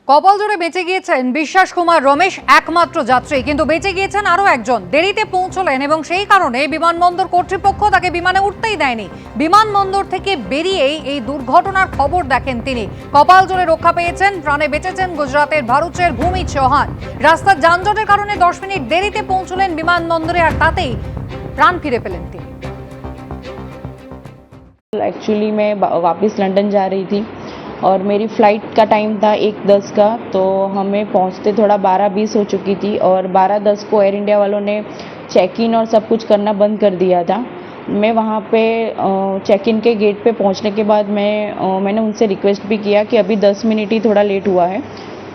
কপাল জোরে বেঁচে গিয়েছেন বিশ্বাস কুমার রমেশ একমাত্র যাত্রী, কিন্তু বেঁচে গিয়েছেন আরো একজন। দেরিতে পৌঁছলেন এবং সেই কারণে বিমানবন্দর কর্তৃপক্ষ তাকে বিমানে উঠতেই দেয়নি। বিমানবন্দর থেকে বেরিয়েই এই দুর্ঘটনার খবর দেখেন তিনি। কপাল জোরে রক্ষা পেয়েছেন, প্রাণে বেঁচেছেন গুজরাতের ভারুচের ভূমি চৌহান। রাস্তার যানজটের কারণে 10 মিনিট দেরিতে পৌঁছলেন বিমানবন্দরে, আর তাতেই প্রাণ ফিরে পেলেন তিনি। एक्चुअली मैं वापस लंदन जा रही थी और मेरी फ़्लाइट का टाइम था 1:10 का, तो हमें पहुंचते थोड़ा 12:20 हो चुकी थी और 12:10 को एयर इंडिया वालों ने चेक इन और सब कुछ करना बंद कर दिया था। मैं वहाँ पे चेक इन के गेट पे पहुँचने के बाद मैंने उनसे रिक्वेस्ट भी किया कि अभी 10 मिनट ही थोड़ा लेट हुआ है,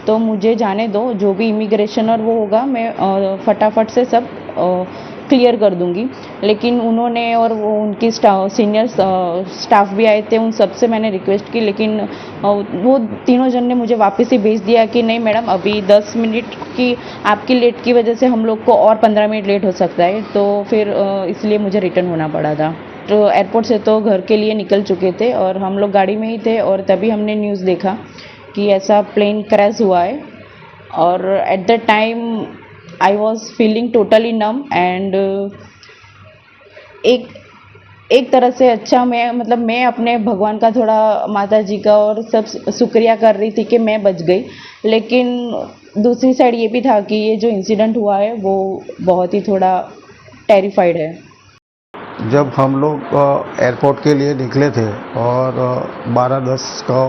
तो मुझे जाने दो, जो भी इमिग्रेशन और वो होगा मैं फटाफट से सब क्लियर कर दूंगी। लेकिन उन्होंने और वो उनकी सीनियर स्टाफ भी आए थे, उन सब से मैंने रिक्वेस्ट की, लेकिन वो तीनों जन ने मुझे वापस ही भेज दिया कि नहीं मैडम, अभी 10 मिनट की आपकी लेट की वजह से हम लोग को और 15 मिनट लेट हो सकता है। तो फिर इसलिए मुझे रिटर्न होना पड़ा था। तो एयरपोर्ट से तो घर के लिए निकल चुके थे और हम लोग गाड़ी में ही थे, और तभी हमने न्यूज़ देखा कि ऐसा प्लेन क्रैश हुआ है। और at the time I was feeling totally num and एक तरह से अच्छा, मैं अपने भगवान का थोड़ा, माता जी का और सब शुक्रिया कर रही थी कि मैं बच गई। लेकिन दूसरी साइड ये भी था कि ये जो इंसिडेंट हुआ है वो बहुत ही थोड़ा टेरिफाइड है। जब हम लोग एयरपोर्ट के लिए निकले थे और 12:10 का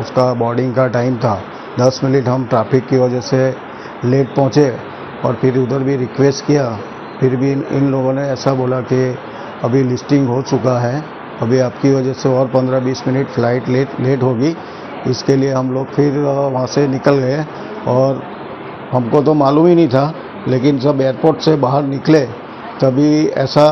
उसका बोर्डिंग का टाइम था, 10 मिनट हम ट्रैफिक की वजह से लेट पहुँचे और फिर उधर भी रिक्वेस्ट किया, फिर भी इन लोगों ने ऐसा बोला कि अभी लिस्टिंग हो चुका है, अभी आपकी वजह से और 15-20 मिनट फ़्लाइट लेट होगी। इसके लिए हम लोग फिर वहाँ से निकल गए और हमको तो मालूम ही नहीं था, लेकिन जब एयरपोर्ट से बाहर निकले तभी ऐसा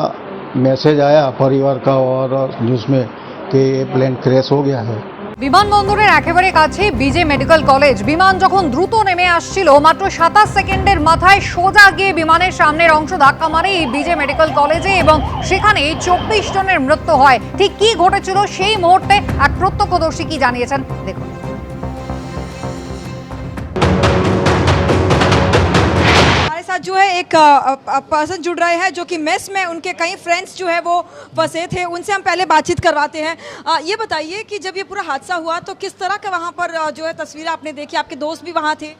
मैसेज आया परिवार का और न्यूज़ में कि ये प्लेन क्रैश हो गया है। বিমানবন্দরের একেবারে কাছে বিজে মেডিকেল কলেজ। বিমান যখন দ্রুত নেমে আসছিল, মাত্র 27 সেকেন্ডের মাথায় সোজা গিয়ে বিমানের সামনের অংশ ধাক্কা মারে এই বিজে মেডিকেল কলেজে এবং সেখানে 24 জনের মৃত্যু হয়। ঠিক কি ঘটেছিল সেই মুহূর্তে এক প্রত্যক্ষদর্শী কি জানিয়েছেন দেখুন। साथ जो है एक पर्सन जुड़ रहे हैं जो कि मेस में उनके कई फ्रेंड्स जो है वो फंसे थे, उनसे हम पहले बातचीत करवाते हैं। ये बताइए कि जब ये पूरा हादसा हुआ तो किस तरह का वहाँ पर जो है तस्वीरें आपने देखी, आपके दोस्त भी वहाँ थे?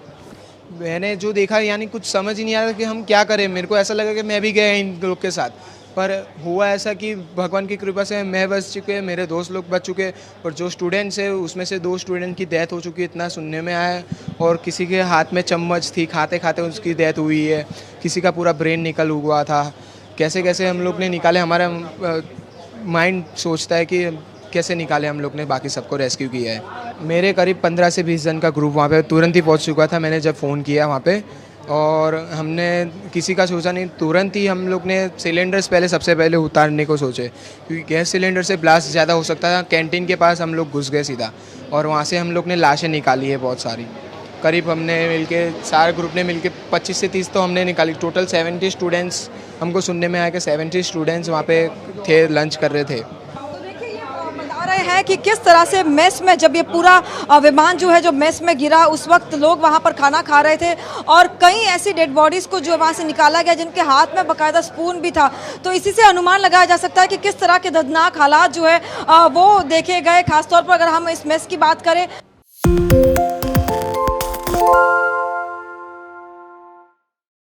मैंने जो देखा यानी कुछ समझ ही नहीं आया कि हम क्या करें। मेरे को ऐसा लगा कि मैं भी गया इन लोग के साथ, पर हुआ ऐसा कि भगवान की कृपा से मैं बच चुके, मेरे दोस्त लोग बच चुके, और जो स्टूडेंट्स है उसमें से 2 स्टूडेंट की डेथ हो चुकी है, इतना सुनने में आया। और किसी के हाथ में चम्मच थी, खाते खाते उसकी डेथ हुई है। किसी का पूरा ब्रेन निकल हुआ था। कैसे कैसे हम लोग ने निकाले, हमारा माइंड सोचता है कि कैसे निकाले हम लोग ने, बाकी सबको रेस्क्यू किया है। मेरे करीब 15 से 20 जन का ग्रुप वहाँ पे तुरंत ही पहुँच चुका था। मैंने जब फ़ोन किया वहाँ पे, और हमने किसी का सोचा नहीं, तुरंत ही हम लोग ने सिलेंडर्स सबसे पहले उतारने को सोचे, क्योंकि गैस सिलेंडर से ब्लास्ट ज़्यादा हो सकता था। कैंटीन के पास हम लोग घुस गए सीधा, और वहाँ से हम लोग ने लाशें निकाली है बहुत सारी। करीब हमने मिलके, सारे ग्रुप ने मिलके 25 से 30 तो हमने निकाली। टोटल 70 स्टूडेंट्स, हमको सुनने में आया कि 70 स्टूडेंट्स वहाँ पे थे, लंच कर रहे थे। रहे हैं कि किस तरह से मेस में जब ये पूरा विमान जो है जो मेस में गिरा, उस वक्त लोग वहाँ पर खाना खा रहे थे और कई ऐसी डेड बॉडीज़ को जो वहाँ से निकाला गया जिनके हाथ में बाकायदा स्पून भी था। तो इसी से अनुमान लगाया जा सकता है कि किस तरह के दर्दनाक हालात जो है वो देखे गए, खासतौर पर अगर हम इस मेस की बात करें।